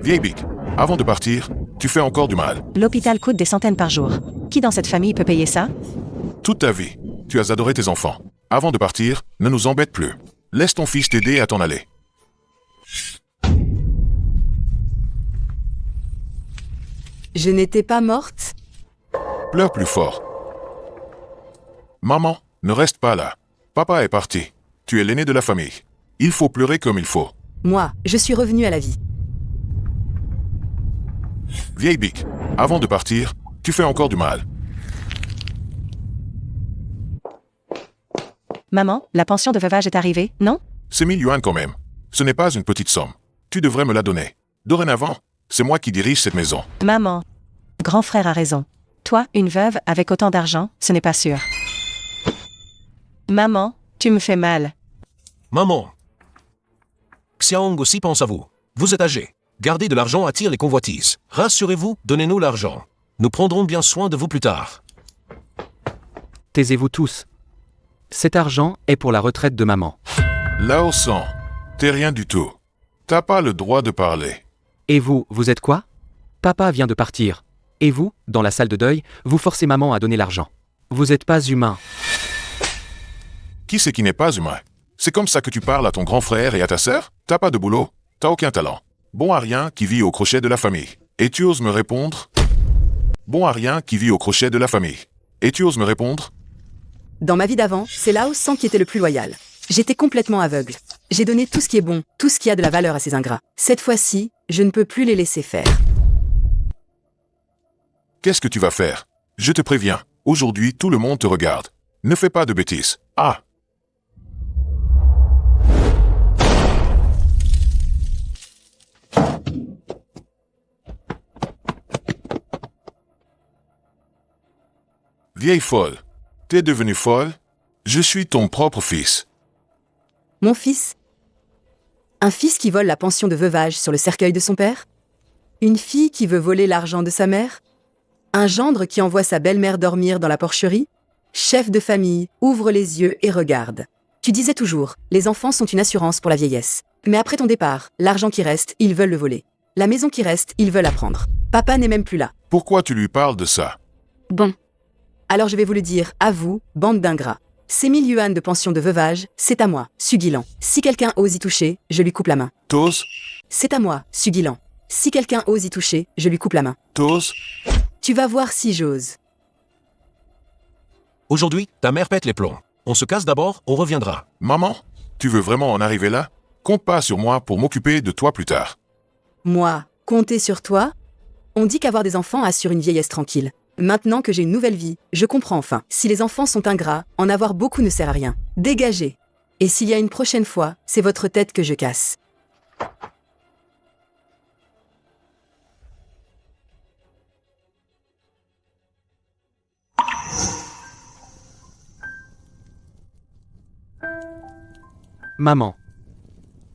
Vieille bique, avant de partir, tu fais encore du mal. L'hôpital coûte des centaines par jour. Qui dans cette famille peut payer ça? Toute ta vie, tu as adoré tes enfants. Avant de partir, ne nous embête plus. Laisse ton fils t'aider à t'en aller. Je n'étais pas morte? Pleure plus fort. Maman, ne reste pas là. Papa est parti. Tu es l'aîné de la famille. Il faut pleurer comme il faut. Moi, je suis revenue à la vie. Vieille bique, avant de partir, tu fais encore du mal. Maman, la pension de veuvage est arrivée, non? C'est 1000 yuan quand même. Ce n'est pas une petite somme. Tu devrais me la donner. Dorénavant, c'est moi qui dirige cette maison. Maman, grand frère a raison. Toi, une veuve avec autant d'argent, ce n'est pas sûr. Maman, tu me fais mal. Maman. Xiaong aussi pense à vous. Vous êtes âgé. Garder de l'argent attire les convoitises. Rassurez-vous, donnez-nous l'argent. Nous prendrons bien soin de vous plus tard. Taisez-vous tous. Cet argent est pour la retraite de maman. Lao San, t'es rien du tout. T'as pas le droit de parler. Et vous, vous êtes quoi? Papa vient de partir. Et vous, dans la salle de deuil, vous forcez maman à donner l'argent. Vous êtes pas humain. Qui c'est qui n'est pas humain? C'est comme ça que tu parles à ton grand frère et à ta sœur? T'as pas de boulot? T'as aucun talent. Bon à rien qui vit au crochet de la famille. Et tu oses me répondre? Bon à rien qui vit au crochet de la famille. Et tu oses me répondre? Dans ma vie d'avant, c'est Lao San qui était le plus loyal. J'étais complètement aveugle. J'ai donné tout ce qui est bon, tout ce qui a de la valeur à ces ingrats. Cette fois-ci, je ne peux plus les laisser faire. Qu'est-ce que tu vas faire? Je te préviens, aujourd'hui tout le monde te regarde. Ne fais pas de bêtises. Ah! Vieille folle, t'es devenue folle? Je suis ton propre fils. Mon fils? Un fils qui vole la pension de veuvage sur le cercueil de son père? Une fille qui veut voler l'argent de sa mère? Un gendre qui envoie sa belle-mère dormir dans la porcherie? Chef de famille, ouvre les yeux et regarde. Tu disais toujours, les enfants sont une assurance pour la vieillesse. Mais après ton départ, l'argent qui reste, ils veulent le voler. La maison qui reste, ils veulent la prendre. Papa n'est même plus là. Pourquoi tu lui parles de ça? Bon. Alors je vais vous le dire, à vous, bande d'ingrats. Ces 1000 yuan de pension de veuvage, c'est à moi, Sugilan. Si quelqu'un ose y toucher, je lui coupe la main. T'oses? C'est à moi, Sugilan. Si quelqu'un ose y toucher, je lui coupe la main. T'oses? Tu vas voir si j'ose. Aujourd'hui, ta mère pète les plombs. On se casse d'abord, on reviendra. Maman, tu veux vraiment en arriver là? Compte pas sur moi pour m'occuper de toi plus tard. Moi, compter sur toi? On dit qu'avoir des enfants assure une vieillesse tranquille. Maintenant que j'ai une nouvelle vie, je comprends enfin. Si les enfants sont ingrats, en avoir beaucoup ne sert à rien. Dégagez. Et s'il y a une prochaine fois, c'est votre tête que je casse. Maman.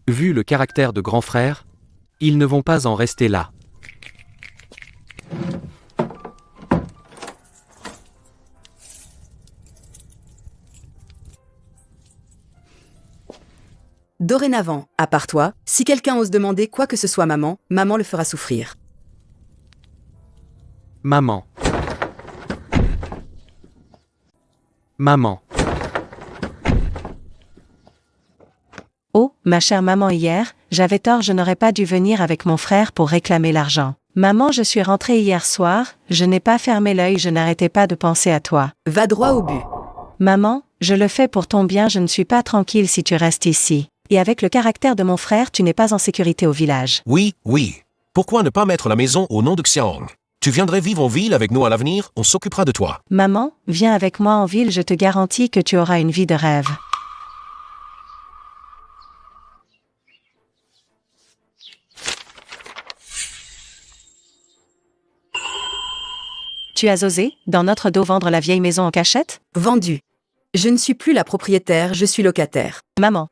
Vu le caractère de grand frère, ils ne vont pas en rester là. Dorénavant, à part toi, si quelqu'un ose demander quoi que ce soit à maman, maman le fera souffrir. Maman. Maman. Oh, ma chère maman, hier, j'avais tort, je n'aurais pas dû venir avec mon frère pour réclamer l'argent. Maman, je suis rentrée hier soir, je n'ai pas fermé l'œil, je n'arrêtais pas de penser à toi. Va droit au but. Maman, je le fais pour ton bien, je ne suis pas tranquille si tu restes ici. Et avec le caractère de mon frère, tu n'es pas en sécurité au village. Oui, oui. Pourquoi ne pas mettre la maison au nom de Xiaong? Tu viendrais vivre en ville avec nous à l'avenir, on s'occupera de toi. Maman, viens avec moi en ville, je te garantis que tu auras une vie de rêve. Tu as osé, dans notre dos, vendre la vieille maison en cachette? Vendu. Je ne suis plus la propriétaire, je suis locataire. Maman.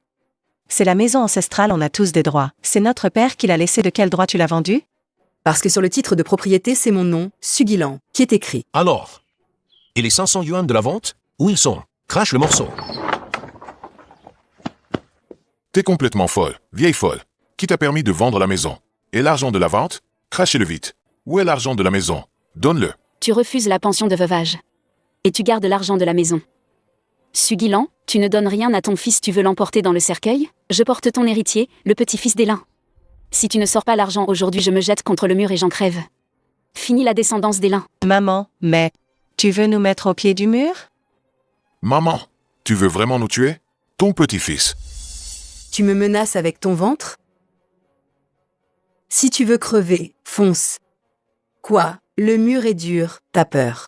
C'est la maison ancestrale, on a tous des droits. C'est notre père qui l'a laissée, de quel droit tu l'as vendue? Parce que sur le titre de propriété, c'est mon nom, Sugilan, qui est écrit. Alors? Et les 500 yuan de la vente? Où ils sont? Crache le morceau. T'es complètement folle, vieille folle. Qui t'a permis de vendre la maison? Et l'argent de la vente? Crachez-le vite. Où est l'argent de la maison? Donne-le. Tu refuses la pension de veuvage. Et tu gardes l'argent de la maison. Sugilan, tu ne donnes rien à ton fils, tu veux l'emporter dans le cercueil? Je porte ton héritier, le petit-fils d'Élin. Si tu ne sors pas l'argent aujourd'hui, je me jette contre le mur et j'en crève. Fini la descendance d'Élin. Maman, mais tu veux nous mettre au pied du mur? Maman, tu veux vraiment nous tuer? Ton petit-fils. Tu me menaces avec ton ventre? Si tu veux crever, fonce. Quoi? Le mur est dur, t'as peur.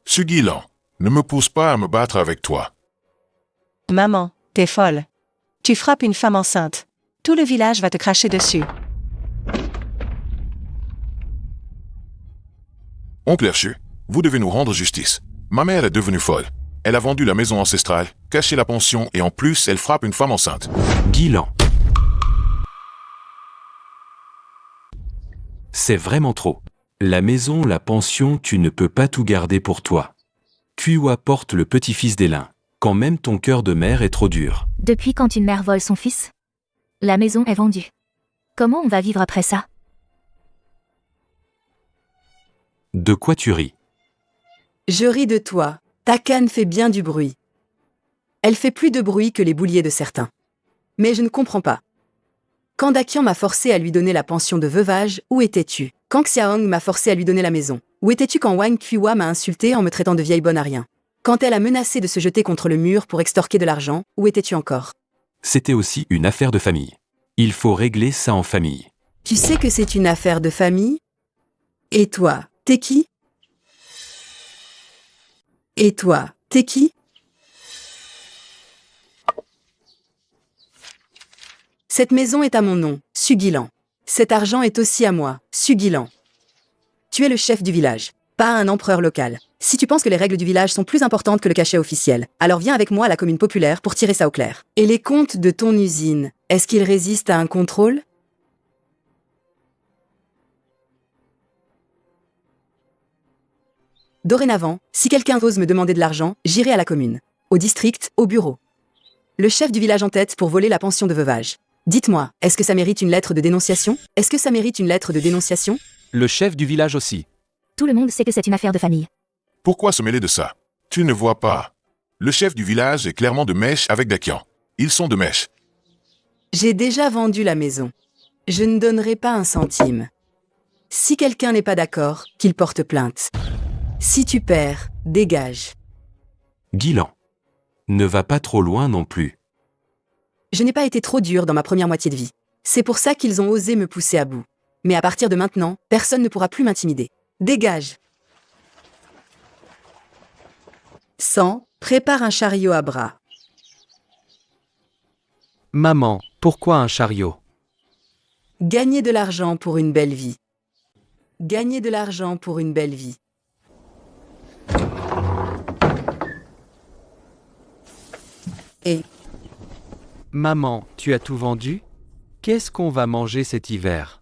Sugilan, ne me pousse pas à me battre avec toi. Maman, t'es folle. Tu frappes une femme enceinte. Tout le village va te cracher dessus. Oncle Herchu, vous devez nous rendre justice. Ma mère est devenue folle. Elle a vendu la maison ancestrale, caché la pension et en plus, elle frappe une femme enceinte. Guilan. C'est vraiment trop. La maison, la pension, tu ne peux pas tout garder pour toi. Kuiwa porte le petit-fils d'Élin, quand même ton cœur de mère est trop dur. Depuis quand une mère vole son fils? La maison est vendue. Comment on va vivre après ça? De quoi tu ris? Je ris de toi. Ta canne fait bien du bruit. Elle fait plus de bruit que les bouliers de certains. Mais je ne comprends pas. Quand Dakian m'a forcé à lui donner la pension de veuvage, où étais-tu? Quand Xiaong m'a forcé à lui donner la maison, où étais-tu quand Wang Kuiwa m'a insulté en me traitant de vieille bonne à rien? Quand elle a menacé de se jeter contre le mur pour extorquer de l'argent, où étais-tu encore? C'était aussi une affaire de famille. Il faut régler ça en famille. Tu sais que c'est une affaire de famille? Et toi, t'es qui? Et toi, t'es qui? Cette maison est à mon nom, Sugilan. Cet argent est aussi à moi, Sugilan. Tu es le chef du village, pas un empereur local. Si tu penses que les règles du village sont plus importantes que le cachet officiel, alors viens avec moi à la commune populaire pour tirer ça au clair. Et les comptes de ton usine, est-ce qu'ils résistent à un contrôle? Dorénavant, si quelqu'un ose me demander de l'argent, j'irai à la commune, au district, au bureau. Le chef du village en tête pour voler la pension de veuvage. Dites-moi, est-ce que ça mérite une lettre de dénonciation? Est-ce que ça mérite une lettre de dénonciation? Le chef du village aussi. Tout le monde sait que c'est une affaire de famille. Pourquoi se mêler de ça? Tu ne vois pas. Le chef du village est clairement de mèche avec Dakian. Ils sont de mèche. J'ai déjà vendu la maison. Je ne donnerai pas un centime. Si quelqu'un n'est pas d'accord, qu'il porte plainte. Si tu perds, dégage. Guilan. Ne va pas trop loin non plus. Je n'ai pas été trop dur dans ma première moitié de vie. C'est pour ça qu'ils ont osé me pousser à bout. Mais à partir de maintenant, personne ne pourra plus m'intimider. Dégage. 100, prépare un chariot à bras. Maman, pourquoi un chariot? Gagner de l'argent pour une belle vie. Gagner de l'argent pour une belle vie. Et Maman, tu as tout vendu? Qu'est-ce qu'on va manger cet hiver?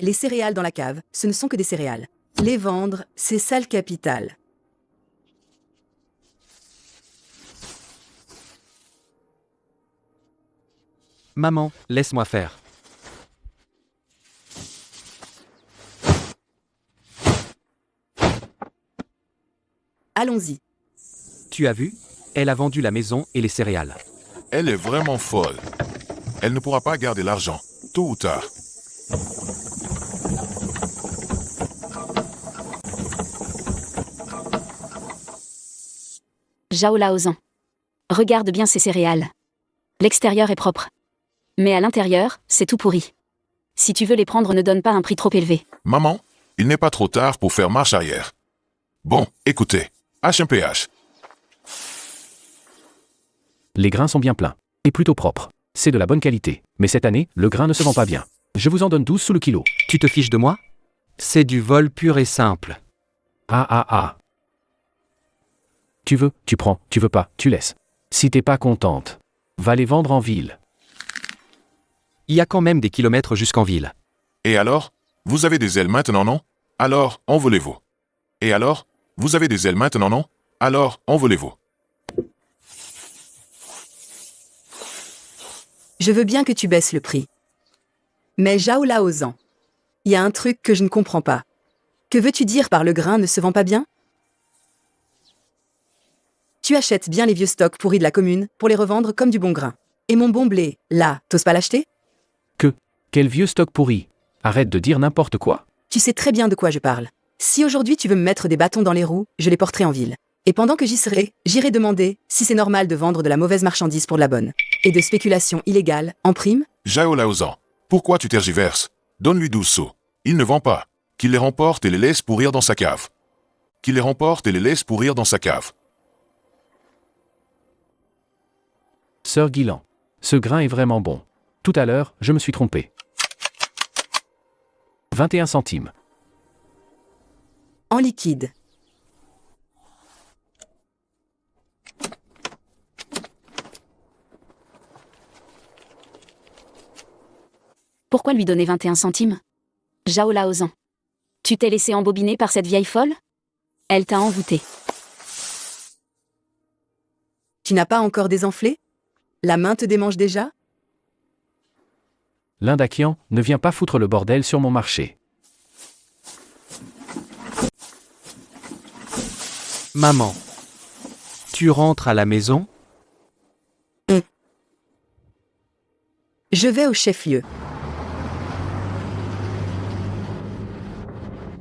les céréales dans la cave, ce ne sont que des céréales. Les vendre, c'est ça le capital. Maman, laisse-moi faire. Allons-y. Tu as vu? Elle a vendu la maison et les céréales. Elle est vraiment folle. Elle ne pourra pas garder l'argent, tôt ou tard. Zhao Laozan. Regarde bien ces céréales. L'extérieur est propre. Mais à l'intérieur, c'est tout pourri. Si tu veux les prendre, ne donne pas un prix trop élevé. Maman, il n'est pas trop tard pour faire marche arrière. Bon, écoutez, HMPH. Les grains sont bien pleins. Et plutôt propres. C'est de la bonne qualité. Mais cette année, le grain ne se vend pas bien. Je vous en donne 12 sous le kilo. Tu te fiches de moi? C'est du vol pur et simple. Ah. Tu veux, tu prends, tu veux pas, tu laisses. Si t'es pas contente, va les vendre en ville. Il y a quand même des kilomètres jusqu'en ville. Et alors? Vous avez des ailes maintenant, non? Alors, envolez-vous. Et alors? Vous avez des ailes maintenant, non? Alors, envolez-vous. Je veux bien que tu baisses le prix. Mais Zhao Laozan, il y a un truc que je ne comprends pas. Que veux-tu dire par le grain ne se vend pas bien? Tu achètes bien les vieux stocks pourris de la commune pour les revendre comme du bon grain. Et mon bon blé, là, t'oses pas l'acheter? Quel vieux stock pourri. Arrête de dire n'importe quoi. Tu sais très bien de quoi je parle. Si aujourd'hui tu veux me mettre des bâtons dans les roues, je les porterai en ville. Et pendant que j'y serai, j'irai demander si c'est normal de vendre de la mauvaise marchandise pour de la bonne. Et de spéculation illégale, en prime? Zhao Laozan, pourquoi tu tergiverses? Donne-lui 12 sous. Il ne vend pas. Qu'il les remporte et les laisse pourrir dans sa cave. Qu'il les remporte et les laisse pourrir dans sa cave. Sœur Guilan. Ce grain est vraiment bon. Tout à l'heure, je me suis trompé. 21 centimes. En liquide. Pourquoi lui donner 21 centimes? Zhao Laozan. Tu t'es laissé embobiner par cette vieille folle? Elle t'a envoûté. Tu n'as pas encore désenflé? La main te démange déjà? L'Indakian, ne viens pas foutre le bordel sur mon marché. Maman. Tu rentres à la maison? Je vais au chef-lieu.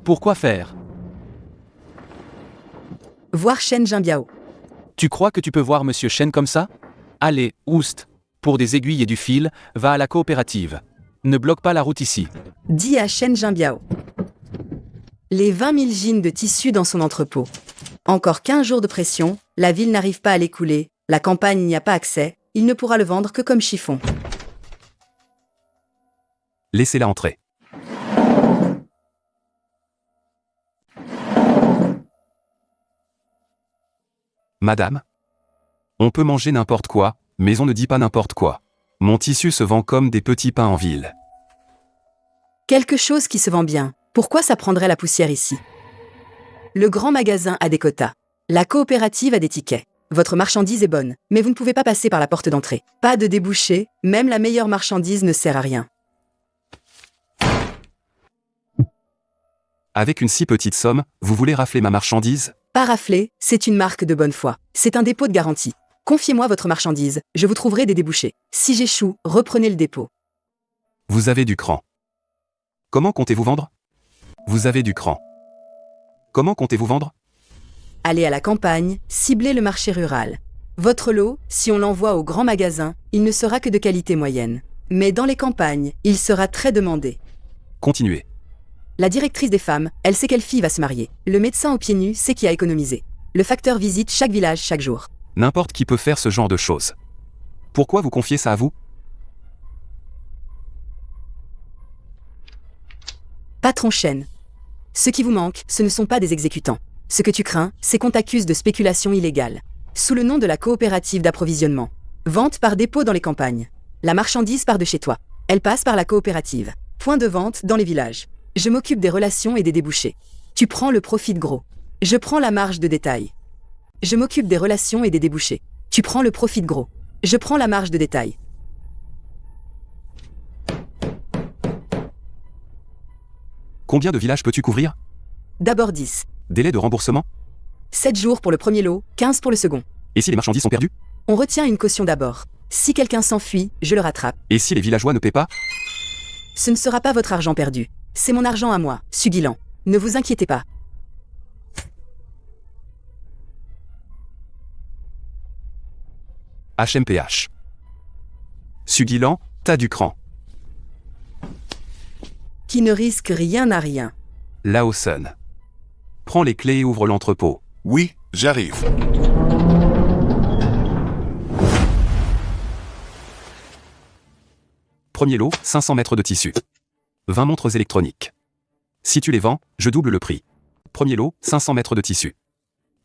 Pourquoi faire? Voir Shen Jinbiao. Tu crois que tu peux voir Monsieur Chen comme ça? Allez, oust. Pour des aiguilles et du fil, va à la coopérative. Ne bloque pas la route ici. Dis à Shen Jinbiao. Les 20 000 jeans de tissu dans son entrepôt. Encore 15 jours de pression, la ville n'arrive pas à l'écouler, la campagne n'y a pas accès, il ne pourra le vendre que comme chiffon. Laissez-la entrer. Madame? On peut manger n'importe quoi, mais on ne dit pas n'importe quoi. Mon tissu se vend comme des petits pains en ville. Quelque chose qui se vend bien. Pourquoi ça prendrait la poussière ici? Le grand magasin a des quotas. La coopérative a des tickets. Votre marchandise est bonne, mais vous ne pouvez pas passer par la porte d'entrée. Pas de débouché, même la meilleure marchandise ne sert à rien. Avec une si petite somme, vous voulez rafler ma marchandise? Pas rafler, c'est une marque de bonne foi. C'est un dépôt de garantie. Confiez-moi votre marchandise, je vous trouverai des débouchés. Si j'échoue, reprenez le dépôt. Vous avez du cran. Comment comptez-vous vendre? Vous avez du cran. Comment comptez-vous vendre? Allez à la campagne, ciblez le marché rural. Votre lot, si on l'envoie au grand magasin, il ne sera que de qualité moyenne. Mais dans les campagnes, il sera très demandé. Continuez. La directrice des femmes, elle sait quelle fille va se marier. Le médecin aux pieds nus sait qui a économisé. Le facteur visite chaque village chaque jour. N'importe qui peut faire ce genre de choses. Pourquoi vous confiez ça à vous? Patron Chen. Ce qui vous manque, ce ne sont pas des exécutants. Ce que tu crains, c'est qu'on t'accuse de spéculation illégale. Sous le nom de la coopérative d'approvisionnement. Vente par dépôt dans les campagnes. La marchandise part de chez toi. Elle passe par la coopérative. Point de vente dans les villages. Je m'occupe des relations et des débouchés. Tu prends le profit de gros. Je prends la marge de détail. Je m'occupe des relations et des débouchés. Tu prends le profit de gros. Je prends la marge de détail. Combien de villages peux-tu couvrir? D'abord 10. Délai de remboursement? 7 jours pour le premier lot, 15 pour le second. Et si les marchandises sont perdues? On retient une caution d'abord. Si quelqu'un s'enfuit, je le rattrape. Et si les villageois ne paient pas? Ce ne sera pas votre argent perdu. C'est mon argent à moi, Sugilan. Ne vous inquiétez pas. HMPH. Sugilan, t'as du cran. Qui ne risque rien à rien. Laosun. Prends les clés et ouvre l'entrepôt. Oui, j'arrive. Premier lot, 500 mètres de tissu. 20 montres électroniques. Si tu les vends, je double le prix. Premier lot, 500 mètres de tissu.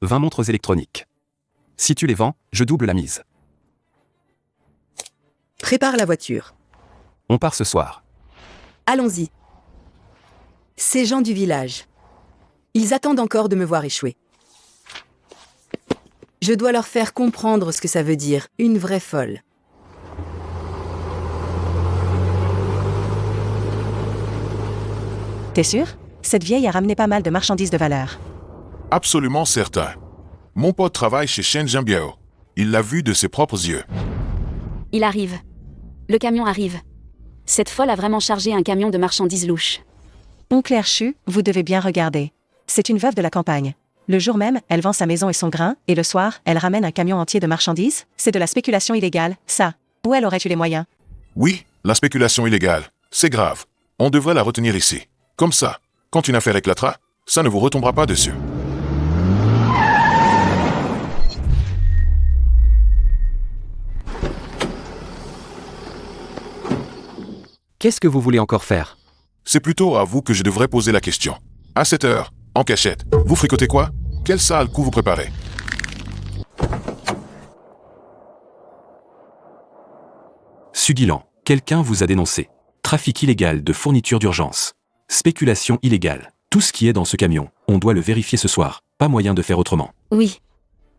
20 montres électroniques. Si tu les vends, je double la mise. Prépare la voiture. On part ce soir. Allons-y. Ces gens du village. Ils attendent encore de me voir échouer. Je dois leur faire comprendre ce que ça veut dire, une vraie folle. T'es sûr? Cette vieille a ramené pas mal de marchandises de valeur. Absolument certain. Mon pote travaille chez Shen Jianbiao. Il l'a vu de ses propres yeux. Il arrive. Le camion arrive. Cette folle a vraiment chargé un camion de marchandises louches. Oncle Herchu, vous devez bien regarder. C'est une veuve de la campagne. Le jour même, elle vend sa maison et son grain, et le soir, elle ramène un camion entier de marchandises. C'est de la spéculation illégale, ça. Où elle aurait eu les moyens? Oui, la spéculation illégale. C'est grave. On devrait la retenir ici. Comme ça, quand une affaire éclatera, ça ne vous retombera pas dessus. Qu'est-ce que vous voulez encore faire? C'est plutôt à vous que je devrais poser la question. À cette heure, en cachette, vous fricotez quoi? Quel sale coup vous préparez? Sugilan, quelqu'un vous a dénoncé. Trafic illégal de fournitures d'urgence. Spéculation illégale. Tout ce qui est dans ce camion, on doit le vérifier ce soir. Pas moyen de faire autrement. Oui.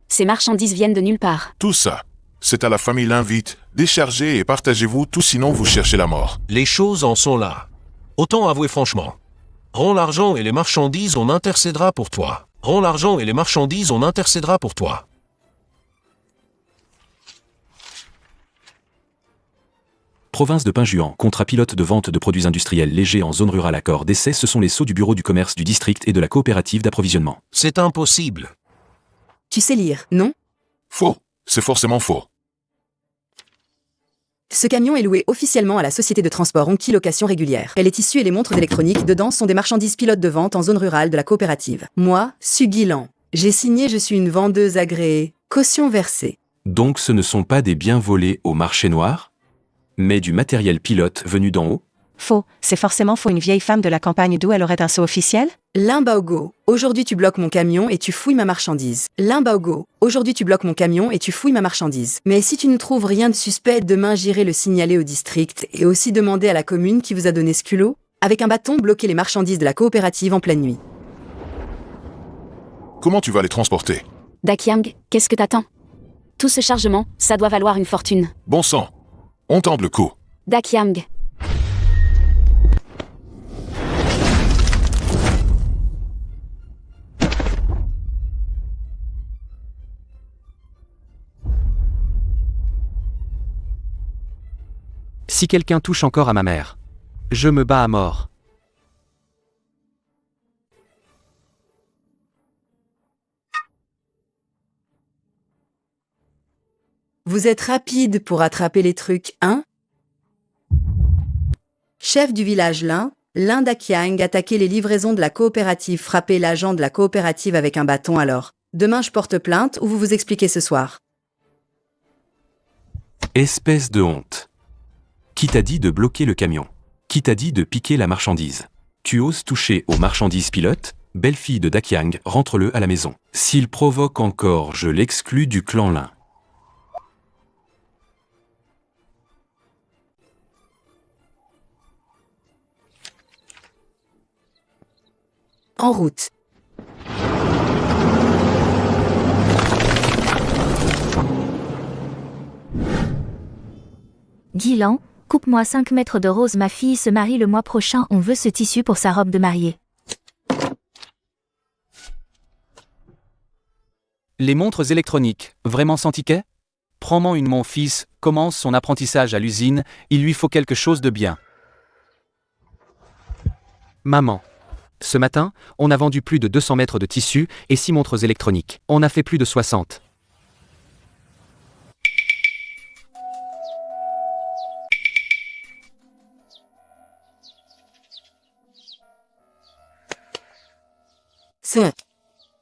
Ces marchandises viennent de nulle part. Tout ça, c'est à la famille l'invite. Déchargez et partagez-vous tout, sinon vous cherchez la mort. Les choses en sont là. Autant avouer franchement. Rends l'argent et les marchandises, on intercédera pour toi. Rends l'argent et les marchandises, on intercédera pour toi. Province de Pinjuan, contrat pilote de vente de produits industriels légers en zone rurale, accord d'essai. Ce sont les sceaux du bureau du commerce du district et de la coopérative d'approvisionnement. C'est impossible. Tu sais lire, non? Faux. C'est forcément faux. Ce camion est loué officiellement à la société de transport Onki Location Régulière. Et les tissus et les montres d'électronique dedans sont des marchandises pilotes de vente en zone rurale de la coopérative. Moi, Sugilan. J'ai signé, je suis une vendeuse agréée. Caution versée. Donc ce ne sont pas des biens volés au marché noir, mais du matériel pilote venu d'en haut? Faux, c'est forcément faux. Une vieille femme de la campagne d'où elle aurait un sceau officiel? Limbaogo, aujourd'hui tu bloques mon camion et tu fouilles ma marchandise. Limbaogo, aujourd'hui tu bloques mon camion et tu fouilles ma marchandise. Mais si tu ne trouves rien de suspect, demain j'irai le signaler au district et aussi demander à la commune qui vous a donné ce culot, avec un bâton bloquer les marchandises de la coopérative en pleine nuit. Comment tu vas les transporter? Dakyang, qu'est-ce que t'attends? Tout ce chargement, ça doit valoir une fortune. Bon sang. On tente le coup. Dakyang. Si quelqu'un touche encore à ma mère, je me bats à mort. Vous êtes rapide pour attraper les trucs, hein? Chef du village Lin Dakyang attaquer les livraisons de la coopérative, frapper l'agent de la coopérative avec un bâton alors. Demain je porte plainte ou vous vous expliquez ce soir. Espèce de honte. Qui t'a dit de bloquer le camion? Qui t'a dit de piquer la marchandise? Tu oses toucher aux marchandises pilotes? Belle-fille de Dakyang, rentre-le à la maison. S'il provoque encore, je l'exclus du clan Lin. En route. Dylan, coupe-moi 5 mètres de rose. Ma fille se marie le mois prochain. On veut ce tissu pour sa robe de mariée. Les montres électroniques, vraiment sans ticket? Prends-moi une. Mon fils commence son apprentissage à l'usine, il lui faut quelque chose de bien. Maman. Ce matin, on a vendu plus de 200 mètres de tissu et 6 montres électroniques. On a fait plus de 60.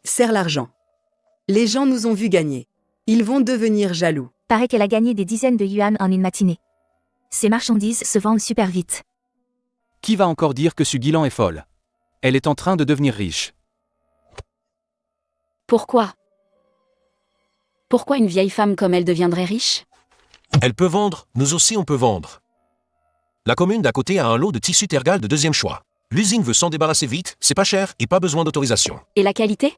Serre l'argent. Les gens nous ont vus gagner. Ils vont devenir jaloux. Paraît qu'elle a gagné des dizaines de yuan en une matinée. Ces marchandises se vendent super vite. Qui va encore dire que Sugilan est folle? Elle est en train de devenir riche. Pourquoi? Pourquoi une vieille femme comme elle deviendrait riche? Elle peut vendre, nous aussi on peut vendre. La commune d'à côté a un lot de tissu tergal de deuxième choix. L'usine veut s'en débarrasser vite, c'est pas cher et pas besoin d'autorisation. Et la qualité?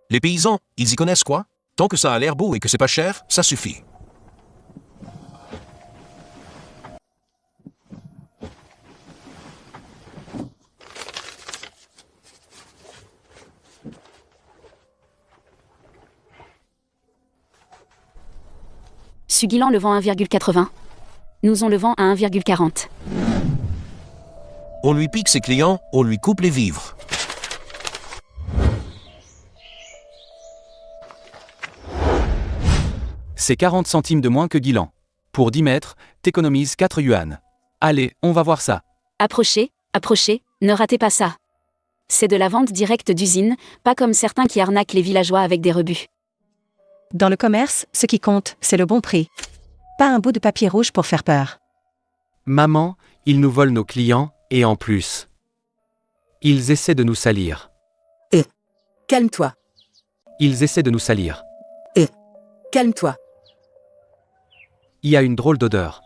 Les paysans, ils y connaissent quoi? Tant que ça a l'air beau et que c'est pas cher, ça suffit. Sugilan le vend à 1,80. Nous on le vend à 1,40. On lui pique ses clients, on lui coupe les vivres. C'est 40 centimes de moins que Guilan. Pour 10 mètres, t'économises 4 yuan. Allez, on va voir ça. Approchez, approchez, ne ratez pas ça. C'est de la vente directe d'usine, pas comme certains qui arnaquent les villageois avec des rebuts. Dans le commerce, ce qui compte, c'est le bon prix. Pas un bout de papier rouge pour faire peur. Maman, ils nous volent nos clients, et en plus. Ils essaient de nous salir. Calme-toi. Ils essaient de nous salir. Calme-toi. Il y a une drôle d'odeur.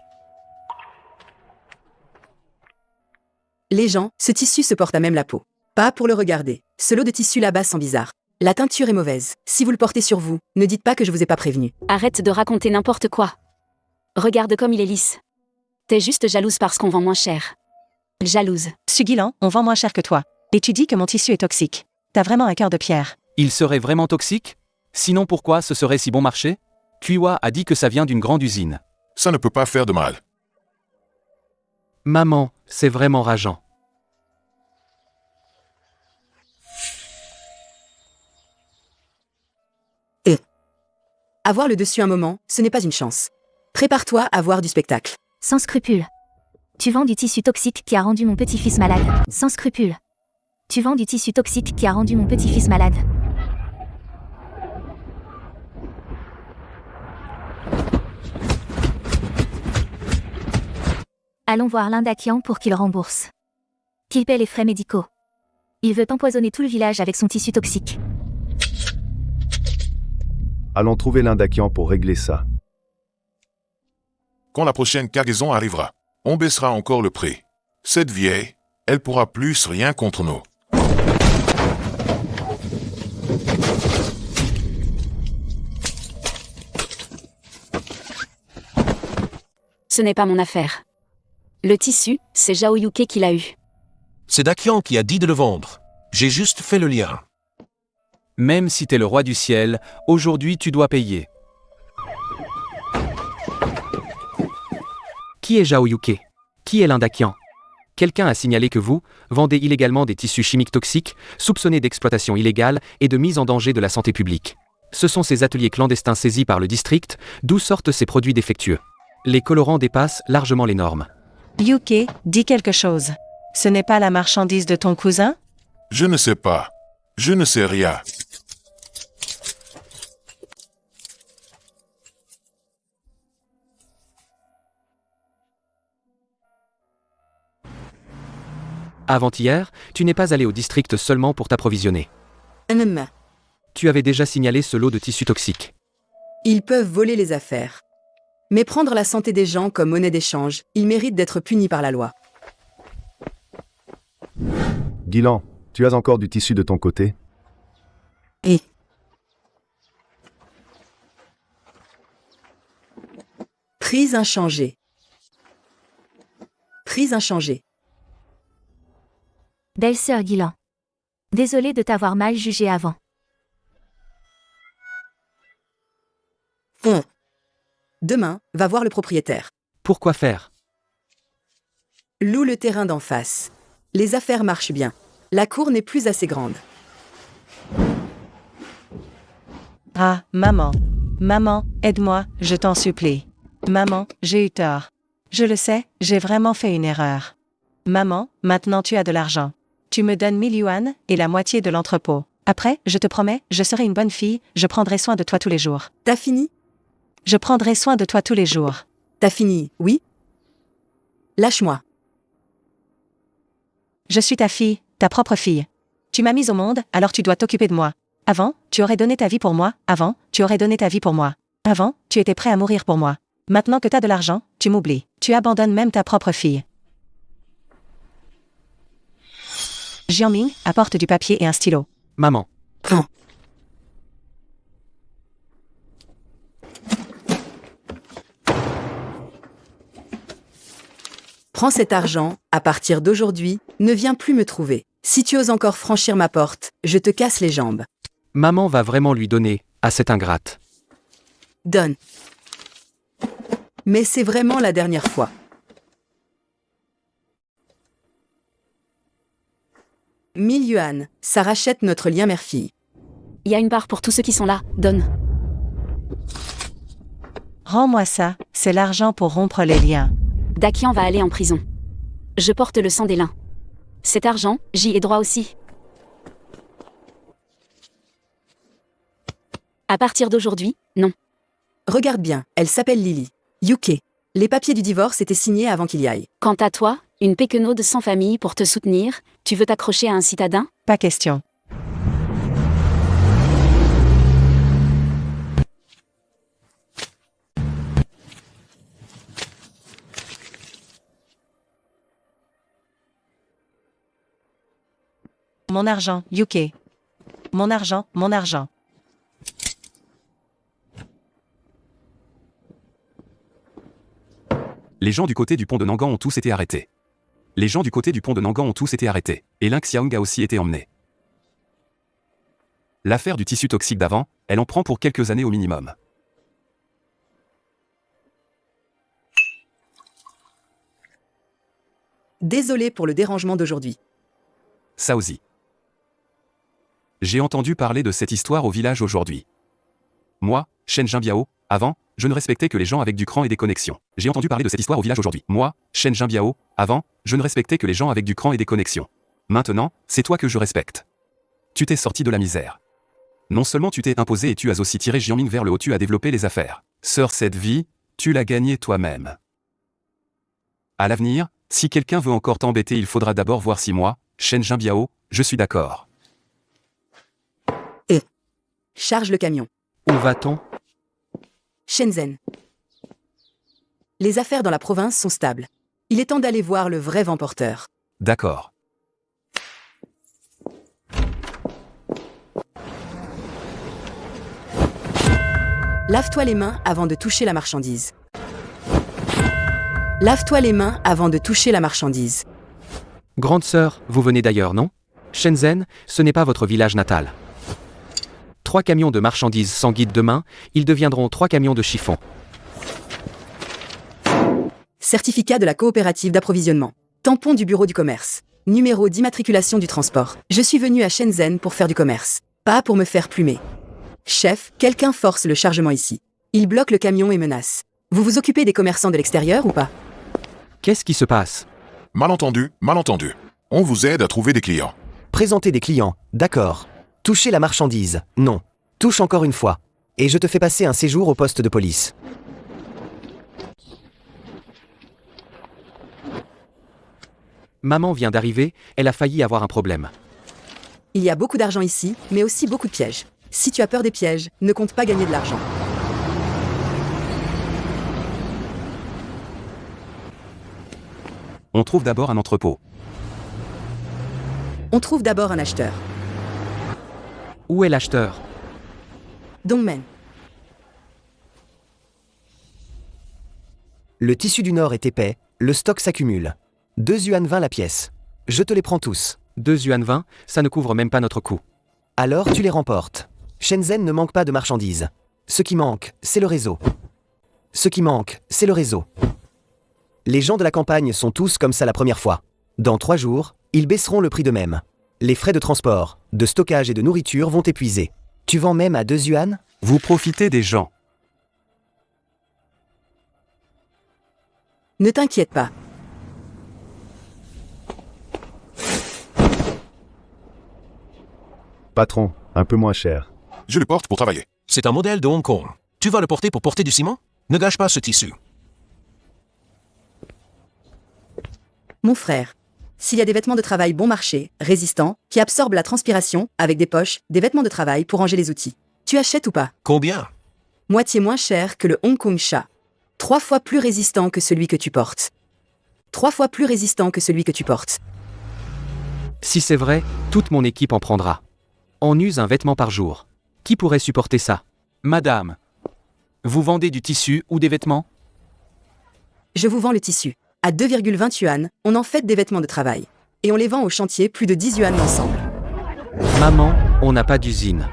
Les gens, ce tissu se porte à même la peau. Pas pour le regarder. Ce lot de tissu là-bas sent bizarre. La teinture est mauvaise. Si vous le portez sur vous, ne dites pas que je vous ai pas prévenu. Arrête de raconter n'importe quoi. Regarde comme il est lisse. T'es juste jalouse parce qu'on vend moins cher. Jalouse. Sugilan, on vend moins cher que toi. Et tu dis que mon tissu est toxique. T'as vraiment un cœur de pierre. Il serait vraiment toxique? Sinon pourquoi ce serait si bon marché? Kuiwa a dit que ça vient d'une grande usine. Ça ne peut pas faire de mal. Maman, c'est vraiment rageant. Avoir le dessus un moment, ce n'est pas une chance. Prépare-toi à voir du spectacle. Sans scrupule. Tu vends du tissu toxique qui a rendu mon petit-fils malade. Sans scrupule. Tu vends du tissu toxique qui a rendu mon petit-fils malade. Allons voir l'Indakian pour qu'il rembourse. Qu'il paie les frais médicaux. Il veut empoisonner tout le village avec son tissu toxique. Allons trouver l'Indakian pour régler ça. Quand la prochaine cargaison arrivera, on baissera encore le prix. Cette vieille, elle pourra plus rien contre nous. Ce n'est pas mon affaire. Le tissu, c'est Zhao Yuke qui l'a eu. C'est Dakian qui a dit de le vendre. J'ai juste fait le lien. Même si t'es le roi du ciel, aujourd'hui tu dois payer. Qui est Zhao Yuke? Qui est l'Indakian? Quelqu'un a signalé que vous vendez illégalement des tissus chimiques toxiques, soupçonnés d'exploitation illégale et de mise en danger de la santé publique. Ce sont ces ateliers clandestins saisis par le district, d'où sortent ces produits défectueux. Les colorants dépassent largement les normes. Yuke, dis quelque chose. Ce n'est pas la marchandise de ton cousin? Je ne sais pas. Je ne sais rien. Avant-hier, tu n'es pas allé au district seulement pour t'approvisionner. Tu avais déjà signalé ce lot de tissus toxiques. Ils peuvent voler les affaires. Mais prendre la santé des gens comme monnaie d'échange, ils méritent d'être punis par la loi. Guilan, tu as encore du tissu de ton côté? Prise inchangée. Prise inchangée. Belle-sœur Guilan. Désolée de t'avoir mal jugé avant. Demain, va voir le propriétaire. Pourquoi faire? Loue le terrain d'en face. Les affaires marchent bien. La cour n'est plus assez grande. Ah, maman. Maman, aide-moi, je t'en supplie. Maman, j'ai eu tort. Je le sais, j'ai vraiment fait une erreur. Maman, maintenant tu as de l'argent. Tu me donnes 1000 yuan et la moitié de l'entrepôt. Après, je te promets, je serai une bonne fille, je prendrai soin de toi tous les jours. T'as fini? Je prendrai soin de toi tous les jours. T'as fini, oui? Lâche-moi. Je suis ta fille, ta propre fille. Tu m'as mise au monde, alors tu dois t'occuper de moi. Avant, tu aurais donné ta vie pour moi. Avant, tu aurais donné ta vie pour moi. Avant, tu étais prêt à mourir pour moi. Maintenant que t'as de l'argent, tu m'oublies. Tu abandonnes même ta propre fille. Jiangming apporte du papier et un stylo. Maman. Prends cet argent, à partir d'aujourd'hui, ne viens plus me trouver. Si tu oses encore franchir ma porte, je te casse les jambes. Maman va vraiment lui donner, à cette ingrate. Donne. Mais c'est vraiment la dernière fois. Mille yuan, ça rachète notre lien mère-fille. Il y a une part pour tous ceux qui sont là, donne. Rends-moi ça, c'est l'argent pour rompre les liens. Dakian va aller en prison. Je porte le sang des lins. Cet argent, j'y ai droit aussi. À partir d'aujourd'hui, non. Regarde bien, elle s'appelle Lily. Yuke. Les papiers du divorce étaient signés avant qu'il y aille. Quant à toi, une péquenaude sans famille pour te soutenir, tu veux t'accrocher à un citadin? Pas question. Mon argent, Yuke. Mon argent, mon argent. Les gens du côté du pont de Nangan ont tous été arrêtés. Les gens du côté du pont de Nangan ont tous été arrêtés. Et Ling Xiaong a aussi été emmené. L'affaire du tissu toxique d'avant, elle en prend pour quelques années au minimum. Désolé pour le dérangement d'aujourd'hui. Saozi. J'ai entendu parler de cette histoire au village aujourd'hui. Moi, Shen Jinbiao, avant, je ne respectais que les gens avec du cran et des connexions. J'ai entendu parler de cette histoire au village aujourd'hui. Moi, Shen Jinbiao, avant, je ne respectais que les gens avec du cran et des connexions. Maintenant, c'est toi que je respecte. Tu t'es sorti de la misère. Non seulement tu t'es imposé et tu as aussi tiré Jianming vers le haut, tu as développé les affaires. Sœur, cette vie, tu l'as gagnée toi-même. À l'avenir, si quelqu'un veut encore t'embêter, il faudra d'abord voir si moi, Shen Jinbiao, je suis d'accord. Charge le camion. Où va-t-on? Shenzhen. Les affaires dans la province sont stables. Il est temps d'aller voir le vrai vent porteur. D'accord. Lave-toi les mains avant de toucher la marchandise. Lave-toi les mains avant de toucher la marchandise. Grande sœur, vous venez d'ailleurs, non? Shenzhen, ce n'est pas votre village natal. 3 camions de marchandises sans guide demain, ils deviendront 3 camions de chiffon. Certificat de la coopérative d'approvisionnement. Tampon du bureau du commerce. Numéro d'immatriculation du transport. Je suis venu à Shenzhen pour faire du commerce. Pas pour me faire plumer. Chef, quelqu'un force le chargement ici. Il bloque le camion et menace. Vous vous occupez des commerçants de l'extérieur ou pas? Qu'est-ce qui se passe? Malentendu, malentendu. On vous aide à trouver des clients. Présenter des clients, d'accord. Toucher la marchandise, non. Touche encore une fois. Et je te fais passer un séjour au poste de police. Maman vient d'arriver, elle a failli avoir un problème. Il y a beaucoup d'argent ici, mais aussi beaucoup de pièges. Si tu as peur des pièges, ne compte pas gagner de l'argent. On trouve d'abord un entrepôt. On trouve d'abord un acheteur. Où est l'acheteur? Dongmen. Le tissu du Nord est épais, le stock s'accumule. 2 yuan 20 la pièce. Je te les prends tous. 2 yuan 20, ça ne couvre même pas notre coût. Alors tu les remportes. Shenzhen ne manque pas de marchandises. Ce qui manque, c'est le réseau. Ce qui manque, c'est le réseau. Les gens de la campagne sont tous comme ça la première fois. Dans 3 jours, ils baisseront le prix d'eux-mêmes. Les frais de transport, de stockage et de nourriture vont épuiser. Tu vends même à 2 yuan? Vous profitez des gens. Ne t'inquiète pas. Patron, un peu moins cher. Je le porte pour travailler. C'est un modèle de Hong Kong. Tu vas le porter pour porter du ciment? Ne gâche pas ce tissu. Mon frère. S'il y a des vêtements de travail bon marché, résistants, qui absorbent la transpiration, avec des poches, des vêtements de travail pour ranger les outils. Tu achètes ou pas? Combien? Moitié moins cher que le Hong Kong Cha. 3 fois plus résistant que celui que tu portes. 3 fois plus résistant que celui que tu portes. Si c'est vrai, toute mon équipe en prendra. On use un vêtement par jour. Qui pourrait supporter ça? Madame, vous vendez du tissu ou des vêtements? Je vous vends le tissu. À 2,20 yuan, on en fait des vêtements de travail. Et on les vend au chantier plus de 10 yuan l'ensemble. Maman, on n'a pas d'usine.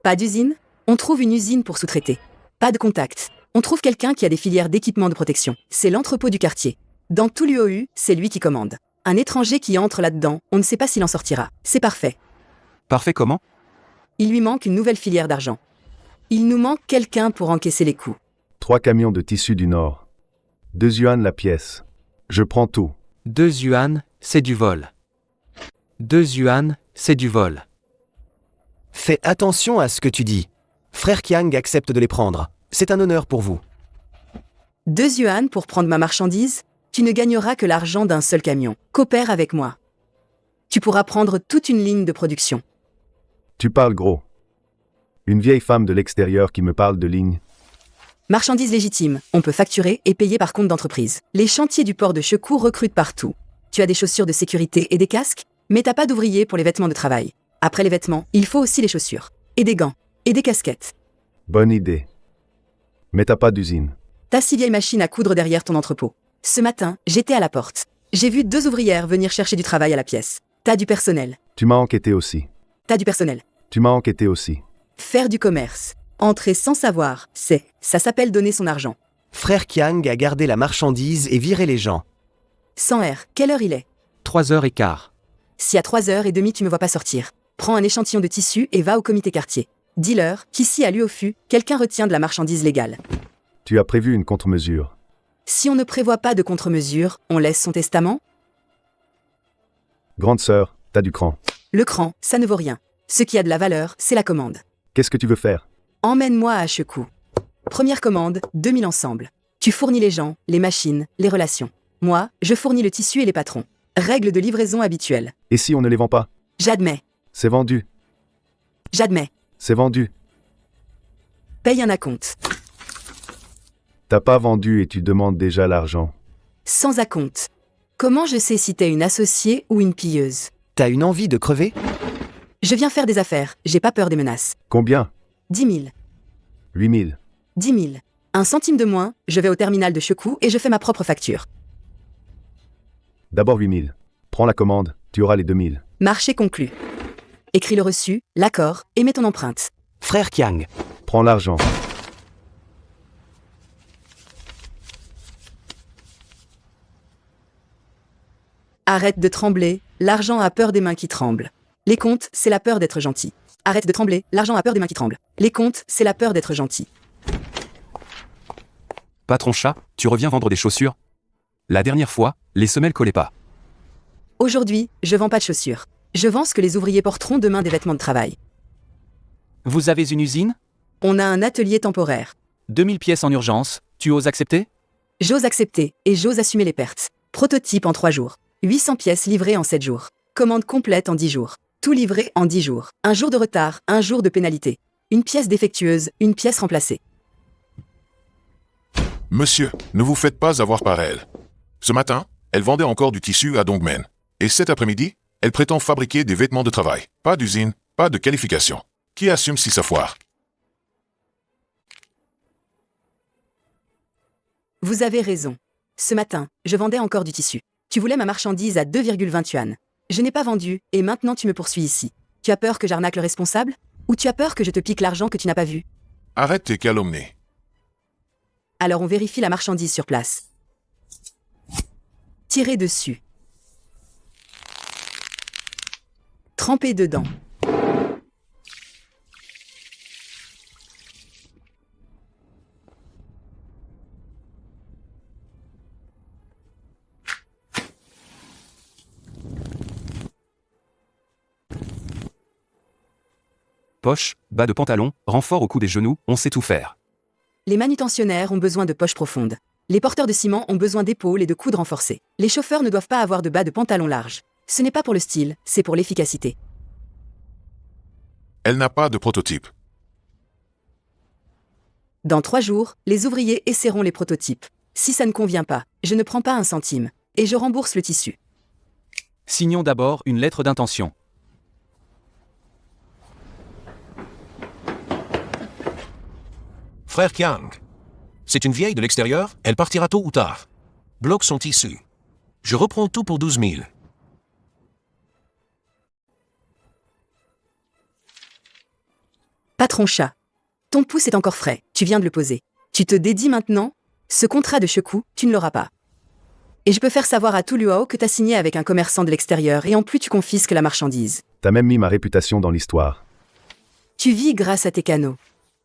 Pas d'usine? On trouve une usine pour sous-traiter. Pas de contact. On trouve quelqu'un qui a des filières d'équipement de protection. C'est l'entrepôt du quartier. Dans tout l'UOU, c'est lui qui commande. Un étranger qui entre là-dedans, on ne sait pas s'il en sortira. C'est parfait. Parfait comment? Il lui manque une nouvelle filière d'argent. Il nous manque quelqu'un pour encaisser les coûts. 3 camions de tissu du Nord. 2 yuan la pièce. Je prends tout. 2 yuan, c'est du vol. 2 yuan, c'est du vol. Fais attention à ce que tu dis. Frère Kiang accepte de les prendre. C'est un honneur pour vous. 2 yuan pour prendre ma marchandise? Tu ne gagneras que l'argent d'un seul camion. Coopère avec moi. Tu pourras prendre toute une ligne de production. Tu parles gros. Une vieille femme de l'extérieur qui me parle de ligne. Marchandise légitime, on peut facturer et payer par compte d'entreprise. Les chantiers du port de Shekou recrutent partout. Tu as des chaussures de sécurité et des casques, mais t'as pas d'ouvrier pour les vêtements de travail. Après les vêtements, il faut aussi les chaussures. Et des gants. Et des casquettes. Bonne idée. Mais t'as pas d'usine. T'as 6 vieilles machines à coudre derrière ton entrepôt. Ce matin, j'étais à la porte. J'ai vu 2 ouvrières venir chercher du travail à la pièce. T'as du personnel. Tu m'as enquêté aussi. T'as du personnel. Tu m'as enquêté aussi. Faire du commerce. Entrer sans savoir, ça s'appelle donner son argent. Frère Kiang a gardé la marchandise et viré les gens. 100 R, quelle heure il est? 3h15. Si à 3h30 tu me vois pas sortir, prends un échantillon de tissu et va au comité quartier. Dis-leur qu'ici à l'UOFU, quelqu'un retient de la marchandise légale. Tu as prévu une contre-mesure. Si on ne prévoit pas de contre-mesure, on laisse son testament? Grande sœur, t'as du cran. Le cran, ça ne vaut rien. Ce qui a de la valeur, c'est la commande. Qu'est-ce que tu veux faire? Emmène-moi à Shekou. Première commande, 2000 ensemble. Tu fournis les gens, les machines, les relations. Moi, je fournis le tissu et les patrons. Règle de livraison habituelle. Et si on ne les vend pas? J'admets. C'est vendu. J'admets. C'est vendu. Paye un acompte. T'as pas vendu et tu demandes déjà l'argent. Sans acompte. Comment je sais si t'es une associée ou une pilleuse? T'as une envie de crever? Je viens faire des affaires, j'ai pas peur des menaces. Combien? 10 000. 8 000. 10 000. Un centime de moins, je vais au terminal de Shekou et je fais ma propre facture. D'abord 8 000. Prends la commande, tu auras les 2 000. Marché conclu. Écris le reçu, l'accord, et mets ton empreinte. Frère Kiang. Prends l'argent. Arrête de trembler, l'argent a peur des mains qui tremblent. Les comptes, c'est la peur d'être gentil. Arrête de trembler, l'argent a peur des mains qui tremblent. Les comptes, c'est la peur d'être gentil. Patron chat, tu reviens vendre des chaussures? La dernière fois, les semelles collaient pas. Aujourd'hui, je vends pas de chaussures. Je vends ce que les ouvriers porteront demain, des vêtements de travail. Vous avez une usine? On a un atelier temporaire. 2000 pièces en urgence, tu oses accepter? J'ose accepter, et j'ose assumer les pertes. Prototype en 3 jours. 800 pièces livrées en 7 jours. Commande complète en 10 jours. Tout livré en 10 jours. Un jour de retard, un jour de pénalité. Une pièce défectueuse, une pièce remplacée. Monsieur, ne vous faites pas avoir par elle. Ce matin, elle vendait encore du tissu à Dongmen. Et cet après-midi, elle prétend fabriquer des vêtements de travail. Pas d'usine, pas de qualification. Qui assume si ça foire? Vous avez raison. Ce matin, je vendais encore du tissu. Tu voulais ma marchandise à 2,20 yuan. Je n'ai pas vendu, et maintenant tu me poursuis ici. Tu as peur que j'arnaque le responsable? Ou tu as peur que je te pique l'argent que tu n'as pas vu? Arrête tes calomnies. Alors on vérifie la marchandise sur place. Tirez dessus. Trempez dedans. Poche, bas de pantalon, renfort au cou des genoux, on sait tout faire. Les manutentionnaires ont besoin de poches profondes. Les porteurs de ciment ont besoin d'épaules et de coudes renforcés. Les chauffeurs ne doivent pas avoir de bas de pantalon large. Ce n'est pas pour le style, c'est pour l'efficacité. Elle n'a pas de prototype. Dans 3 jours, les ouvriers essaieront les prototypes. Si ça ne convient pas, je ne prends pas un centime. Et je rembourse le tissu. Signons d'abord une lettre d'intention. Frère Kiang. C'est une vieille de l'extérieur, elle partira tôt ou tard. Bloque son tissu. Je reprends tout pour 12 000. Patron chat. Ton pouce est encore frais, tu viens de le poser. Tu te dédies maintenant? Ce contrat de Shekou, tu ne l'auras pas. Et je peux faire savoir à tout Luo que t'as signé avec un commerçant de l'extérieur et en plus tu confisques la marchandise. T'as même mis ma réputation dans l'histoire. Tu vis grâce à tes canaux.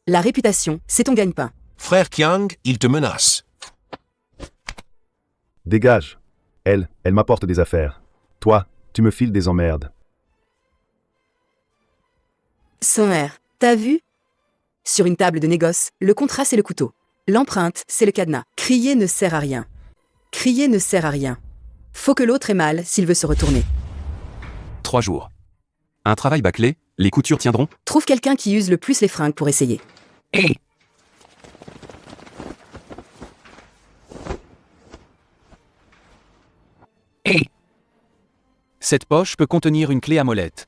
La réputation, c'est ton gagne-pain. Frère Qiang, il te menace. Dégage. Elle m'apporte des affaires. Toi, tu me files des emmerdes. Son air, t'as vu? Sur une table de négoce, le contrat c'est le couteau. L'empreinte, c'est le cadenas. Crier ne sert à rien. Crier ne sert à rien. Faut que l'autre ait mal s'il veut se retourner. 3 jours. Un travail bâclé, les coutures tiendront? Trouve quelqu'un qui use le plus les fringues pour essayer. Cette poche peut contenir une clé à molette.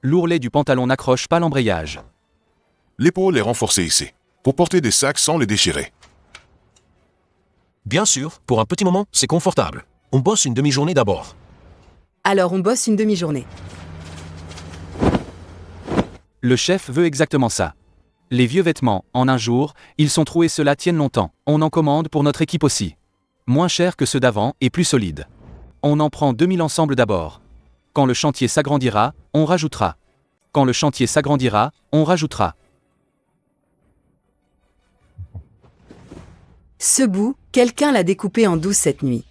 L'ourlet du pantalon n'accroche pas l'embrayage. L'épaule est renforcée ici, pour porter des sacs sans les déchirer. Bien sûr, pour un petit moment, c'est confortable. On bosse une demi-journée d'abord. Alors on bosse une demi-journée. Le chef veut exactement ça. Les vieux vêtements, en un jour, ils sont troués, cela tiennent longtemps. On en commande pour notre équipe aussi. Moins cher que ceux d'avant et plus solides. On en prend 2000 ensemble d'abord. Quand le chantier s'agrandira, on rajoutera. Quand le chantier s'agrandira, on rajoutera. Ce bout, quelqu'un l'a découpé en 12 cette nuit.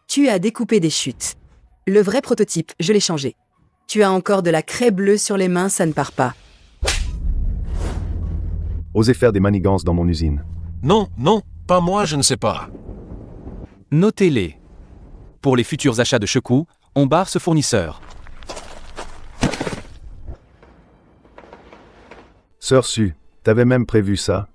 Tu as découpé des chutes. Le vrai prototype, je l'ai changé. Tu as encore de la craie bleue sur les mains, ça ne part pas. Osez faire des manigances dans mon usine. Non, pas moi, je ne sais pas. Notez-les. Pour les futurs achats de Shekou, on barre ce fournisseur. Sœur Su, t'avais même prévu ça?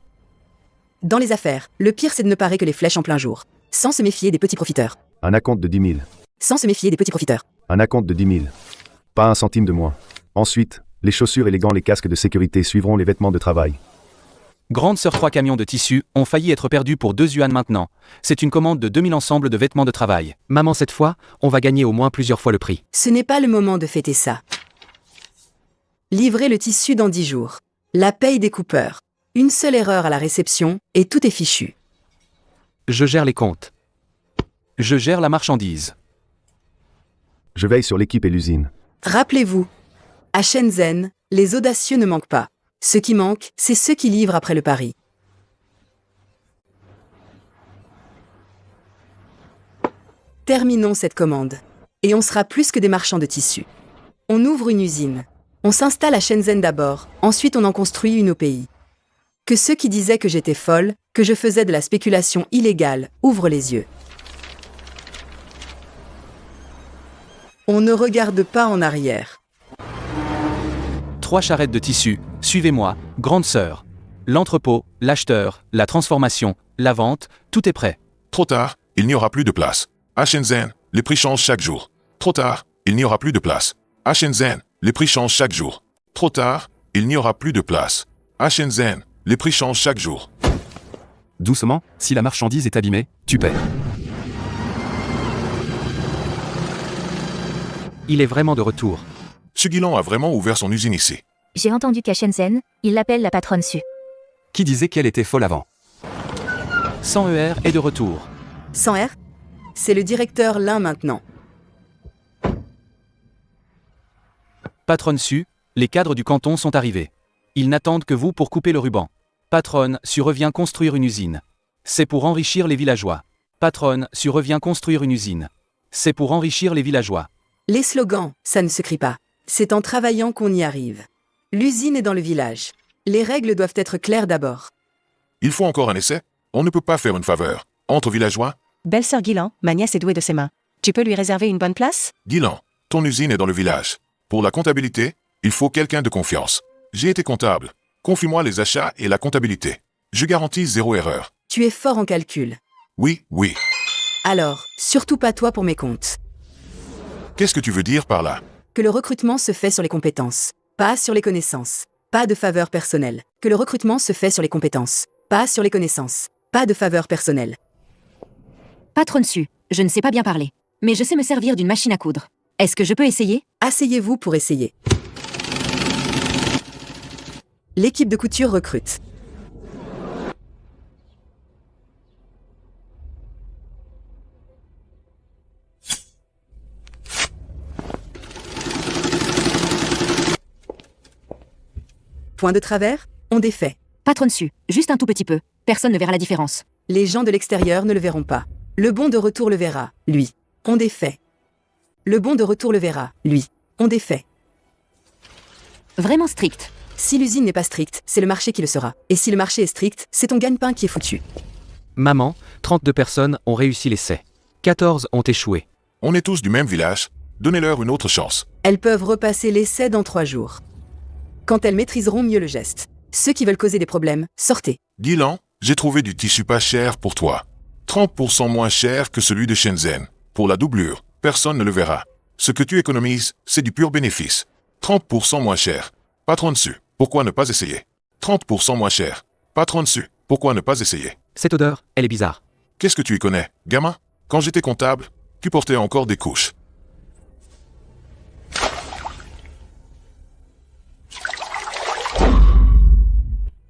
Dans les affaires, le pire c'est de ne parer que les flèches en plein jour. Sans se méfier des petits profiteurs. Un acompte de 10 000. Sans se méfier des petits profiteurs. Un acompte de 10 000. Pas un centime de moins. Ensuite, les chaussures et les gants, les casques de sécurité suivront les vêtements de travail. Grande sœur, 3 camions de tissu ont failli être perdus pour 2 yuan maintenant. C'est une commande de 2000 ensembles de vêtements de travail. Maman, cette fois, on va gagner au moins plusieurs fois le prix. Ce n'est pas le moment de fêter ça. Livrez le tissu dans 10 jours. La paye des coupeurs. Une seule erreur à la réception et tout est fichu. Je gère les comptes. Je gère la marchandise. Je veille sur l'équipe et l'usine. Rappelez-vous, à Shenzhen, les audacieux ne manquent pas. Ce qui manque, c'est ceux qui livrent après le pari. Terminons cette commande. Et on sera plus que des marchands de tissus. On ouvre une usine. On s'installe à Shenzhen d'abord, ensuite on en construit une au pays. Que ceux qui disaient que j'étais folle, que je faisais de la spéculation illégale, ouvrent les yeux. On ne regarde pas en arrière. 3 charrettes de tissu, suivez-moi, grande sœur. L'entrepôt, l'acheteur, la transformation, la vente, tout est prêt. Trop tard, il n'y aura plus de place. À Shenzhen, les prix changent chaque jour. Trop tard, il n'y aura plus de place. À Shenzhen, les prix changent chaque jour. Trop tard, il n'y aura plus de place. À Shenzhen, les prix changent chaque jour. Doucement, si la marchandise est abîmée, tu paies. Il est vraiment de retour. Sugilan a vraiment ouvert son usine ici. J'ai entendu qu'à Shenzhen, il l'appelle la patronne Su. Qui disait qu'elle était folle avant? 100 ER est de retour. 100 R? C'est le directeur Lin maintenant. Patronne Su, les cadres du canton sont arrivés. Ils n'attendent que vous pour couper le ruban. Patronne Su revient construire une usine. C'est pour enrichir les villageois. Patronne Su revient construire une usine. C'est pour enrichir les villageois. Les slogans, ça ne se crie pas. C'est en travaillant qu'on y arrive. L'usine est dans le village. Les règles doivent être claires d'abord. Il faut encore un essai. On ne peut pas faire une faveur. Entre villageois, Belle-sœur Guilan, ma nièce est douée de ses mains. Tu peux lui réserver une bonne place? Guilan, ton usine est dans le village. Pour la comptabilité, il faut quelqu'un de confiance. J'ai été comptable. Confie-moi les achats et la comptabilité. Je garantis 0 erreur. Tu es fort en calcul. Oui. Alors, surtout pas toi pour mes comptes. Qu'est-ce que tu veux dire par là? Que le recrutement se fait sur les compétences, pas sur les connaissances. Pas de faveur personnelle. Que le recrutement se fait sur les compétences, pas sur les connaissances. Pas de faveur personnelle. Patronne Su, je ne sais pas bien parler, mais je sais me servir d'une machine à coudre. Est-ce que je peux essayer? Asseyez-vous pour essayer. L'équipe de couture recrute. Point de travers, on défait. Patronne su, juste un tout petit peu. Personne ne verra la différence. Les gens de l'extérieur ne le verront pas. Le bon de retour le verra, lui. On défait. Le bon de retour le verra, lui. On défait. Vraiment strict. Si l'usine n'est pas stricte, c'est le marché qui le sera. Et si le marché est strict, c'est ton gagne-pain qui est foutu. Maman, 32 personnes ont réussi l'essai. 14 ont échoué. On est tous du même village. Donnez-leur une autre chance. Elles peuvent repasser l'essai dans 3 jours. Quand elles maîtriseront mieux le geste. Ceux qui veulent causer des problèmes, sortez. Dylan, j'ai trouvé du tissu pas cher pour toi. 30% moins cher que celui de Shenzhen. Pour la doublure, personne ne le verra. Ce que tu économises, c'est du pur bénéfice. 30% moins cher. Patron dessus, pourquoi ne pas essayer? 30% moins cher. Patron dessus, pourquoi ne pas essayer? Cette odeur, elle est bizarre. Qu'est-ce que tu y connais, gamin? Quand j'étais comptable, tu portais encore des couches.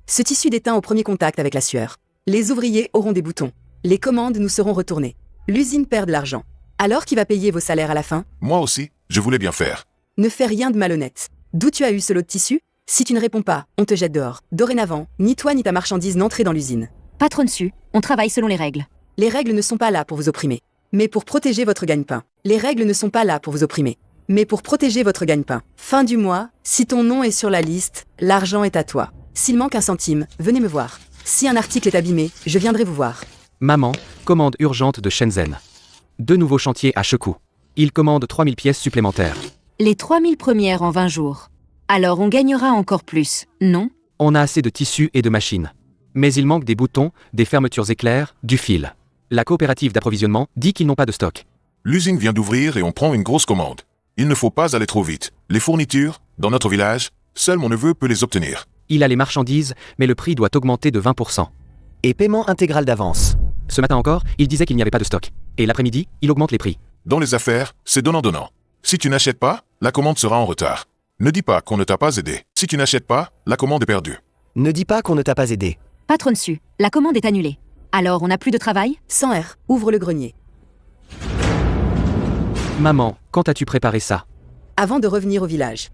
Ce tissu déteint au premier contact avec la sueur. Les ouvriers auront des boutons. Les commandes nous seront retournées. L'usine perd de l'argent. Alors qui va payer vos salaires à la fin? Moi aussi, je voulais bien faire. Ne fais rien de malhonnête. D'où tu as eu ce lot de tissu? Si tu ne réponds pas, on te jette dehors. Dorénavant, ni toi ni ta marchandise n'entrez dans l'usine. Patronne su, on travaille selon les règles. Les règles ne sont pas là pour vous opprimer, mais pour protéger votre gagne-pain. Les règles ne sont pas là pour vous opprimer, mais pour protéger votre gagne-pain. Fin du mois, si ton nom est sur la liste, l'argent est à toi. S'il manque un centime, venez me voir. Si un article est abîmé, je viendrai vous voir. Maman, commande urgente de Shenzhen. 2 nouveaux chantiers à Shekou. Il commande 3000 pièces supplémentaires. Les 3000 premières en 20 jours. Alors on gagnera encore plus, non? On a assez de tissus et de machines. Mais il manque des boutons, des fermetures éclairs, du fil. La coopérative d'approvisionnement dit qu'ils n'ont pas de stock. L'usine vient d'ouvrir et on prend une grosse commande. Il ne faut pas aller trop vite. Les fournitures, dans notre village, seul mon neveu peut les obtenir. Il a les marchandises, mais le prix doit augmenter de 20%. Et paiement intégral d'avance. Ce matin encore, il disait qu'il n'y avait pas de stock. Et l'après-midi, il augmente les prix. Dans les affaires, c'est donnant-donnant. Si tu n'achètes pas, la commande sera en retard. Ne dis pas qu'on ne t'a pas aidé. Si tu n'achètes pas, la commande est perdue. Ne dis pas qu'on ne t'a pas aidé. Patronne su, la commande est annulée. Alors on n'a plus de travail? Sans R, ouvre le grenier. Maman, quand as-tu préparé ça? Avant de revenir au village.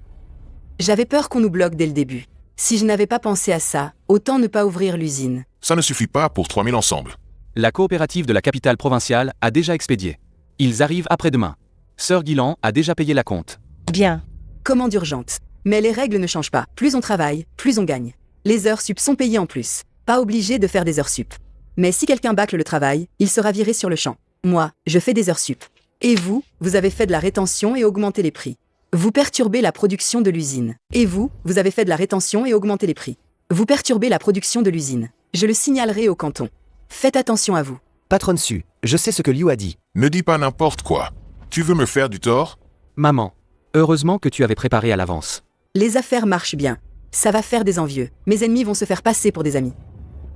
J'avais peur qu'on nous bloque dès le début. Si je n'avais pas pensé à ça, autant ne pas ouvrir l'usine. Ça ne suffit pas pour 3000 ensemble. La coopérative de la capitale provinciale a déjà expédié. Ils arrivent après-demain. Sœur Guilan a déjà payé la compte. Bien. Commande urgente. Mais les règles ne changent pas. Plus on travaille, plus on gagne. Les heures sup sont payées en plus. Pas obligé de faire des heures sup. Mais si quelqu'un bâcle le travail, il sera viré sur le champ. Moi, je fais des heures sup. Et vous, vous avez fait de la rétention et augmenté les prix. Vous perturbez la production de l'usine. Et vous, vous avez fait de la rétention et augmenté les prix. Vous perturbez la production de l'usine. Je le signalerai au canton. Faites attention à vous. Patronne su, je sais ce que Liu a dit. Ne dis pas n'importe quoi. Tu veux me faire du tort? Maman, heureusement que tu avais préparé à l'avance. Les affaires marchent bien. Ça va faire des envieux. Mes ennemis vont se faire passer pour des amis.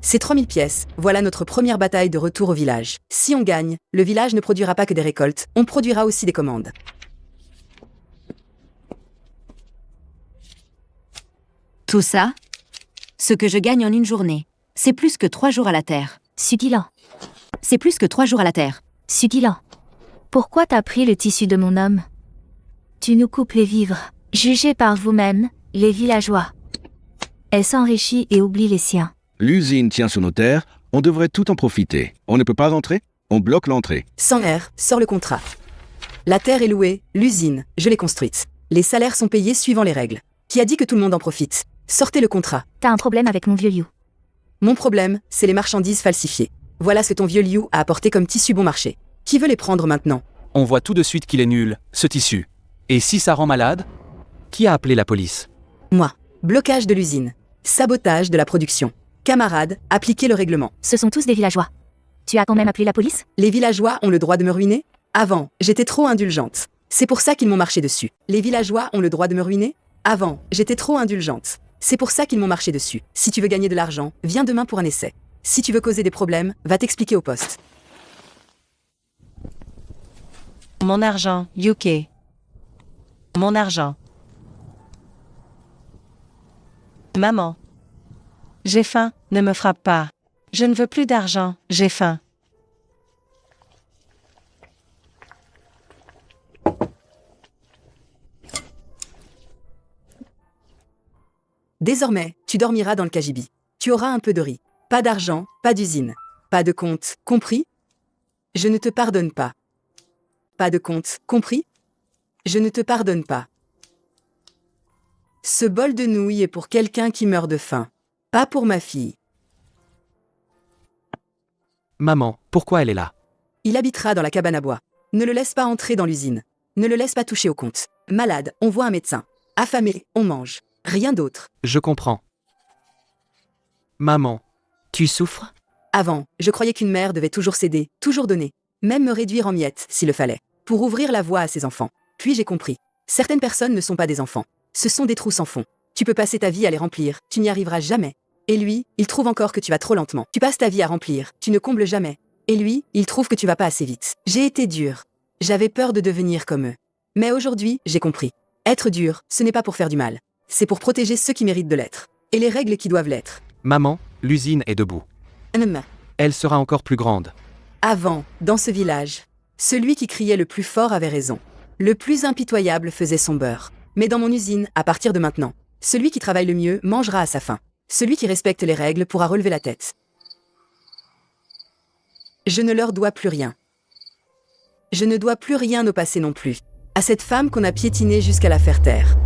Ces 3000 pièces, voilà notre première bataille de retour au village. Si on gagne, le village ne produira pas que des récoltes, on produira aussi des commandes. Tout ça? Ce que je gagne en une journée, c'est plus que 3 jours à la terre. Sugilan. C'est plus que 3 jours à la terre. Sugilan. Pourquoi t'as pris le tissu de mon homme? Tu nous coupes les vivres. Jugez par vous-même, les villageois. Elle s'enrichit et oublie les siens. L'usine tient sur nos terres, on devrait tout en profiter. On ne peut pas entrer? On bloque l'entrée. Sans R, sors le contrat. La terre est louée, l'usine, je l'ai construite. Les salaires sont payés suivant les règles. Qui a dit que tout le monde en profite? Sortez le contrat. T'as un problème avec mon vieux Liu. Mon problème, c'est les marchandises falsifiées. Voilà ce que ton vieux Liu a apporté comme tissu bon marché. Qui veut les prendre maintenant? On voit tout de suite qu'il est nul, ce tissu. Et si ça rend malade? Qui a appelé la police? Moi. Blocage de l'usine. Sabotage de la production. Camarades, appliquez le règlement. Ce sont tous des villageois. Tu as quand même appelé la police? Les villageois ont le droit de me ruiner? Avant, j'étais trop indulgente. C'est pour ça qu'ils m'ont marché dessus. Les villageois ont le droit de me ruiner? Avant, j'étais trop indulgente. C'est pour ça qu'ils m'ont marché dessus. Si tu veux gagner de l'argent, viens demain pour un essai. Si tu veux causer des problèmes, va t'expliquer au poste. Mon argent, UK. Mon argent. Maman, J'ai faim, ne me frappe pas. Je ne veux plus d'argent, j'ai faim. Désormais, tu dormiras dans le cagibi. Tu auras un peu de riz. Pas d'argent, pas d'usine. Pas de compte, compris? Je ne te pardonne pas. Pas de compte, compris? Je ne te pardonne pas. Ce bol de nouilles est pour quelqu'un qui meurt de faim. Pas pour ma fille. Maman, pourquoi elle est là? Il habitera dans la cabane à bois. Ne le laisse pas entrer dans l'usine. Ne le laisse pas toucher au compte. Malade, on voit un médecin. Affamé, on mange. Rien d'autre. Je comprends. Maman, tu souffres? Avant, je croyais qu'une mère devait toujours céder, toujours donner, même me réduire en miettes s'il le fallait, pour ouvrir la voie à ses enfants. Puis j'ai compris. Certaines personnes ne sont pas des enfants. Ce sont des trous sans fond. Tu peux passer ta vie à les remplir, tu n'y arriveras jamais. Et lui, il trouve encore que tu vas trop lentement. Tu passes ta vie à remplir, tu ne combles jamais. Et lui, il trouve que tu vas pas assez vite. J'ai été dur. J'avais peur de devenir comme eux. Mais aujourd'hui, j'ai compris. Être dur, ce n'est pas pour faire du mal. C'est pour protéger ceux qui méritent de l'être. Et les règles qui doivent l'être. Maman, l'usine est debout. Elle sera encore plus grande. Avant, dans ce village, celui qui criait le plus fort avait raison. Le plus impitoyable faisait son beurre. Mais dans mon usine, à partir de maintenant, celui qui travaille le mieux mangera à sa faim. Celui qui respecte les règles pourra relever la tête. Je ne leur dois plus rien. Je ne dois plus rien au passé non plus. À cette femme qu'on a piétinée jusqu'à la faire taire.